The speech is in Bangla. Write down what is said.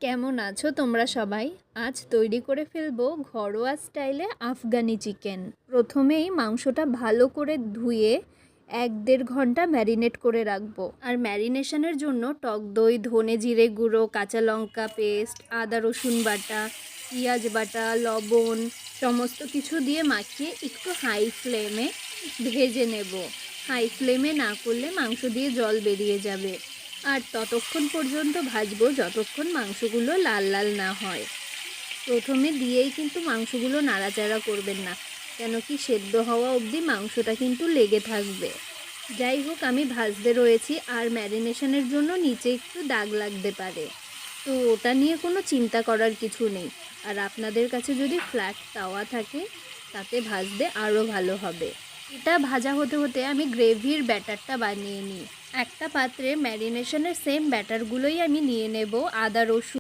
কেমন আছো তোমরা সবাই? আজ তৈরি করে ফেলবো ঘরোয়া স্টাইলে আফগানি চিকেন। প্রথমেই মাংসটা ভালো করে ধুয়ে 1-1.5 ঘন্টা ম্যারিনেট করে রাখবো। আর ম্যারিনেশনের জন্য টক দই, ধনে জিরে গুঁড়ো, কাঁচা লঙ্কা পেস্ট, আদা রসুন বাটা, পেঁয়াজ বাটা, লবণ সমস্ত কিছু দিয়ে মাখিয়ে একটু হাই ফ্লেমে ভেজে নেব। হাই ফ্লেমে না করলে মাংস দিয়ে জল বেরিয়ে যাবে। আর ততক্ষণ পর্যন্ত ভাজবো যতক্ষণ মাংসগুলো লাল লাল না হয়। প্রথমে দিয়েই কিন্তু মাংসগুলো নাড়াচাড়া করবেন না, কেন কি সেদ্ধ হওয়া অবধি মাংসটা কিন্তু লেগে থাকবে। যাই হোক, আমি ভাজতে রয়েছি আর ম্যারিনেশনের জন্য নিচে একটু দাগ লাগতে পারে, তো ওটা নিয়ে কোনো চিন্তা করার কিছু নেই। আর আপনাদের কাছে যদি ফ্ল্যাট তাওয়া থাকে তাতে ভাজতে আরও ভালো হবে। এটা ভাজা হতে হতে আমি গ্রেভির ব্যাটারটা বানিয়ে নিই। একটা পাত্রে ম্যারিনেশনের সেম ব্যাটারগুলোই আমি নিয়ে নেব। আদা রসুন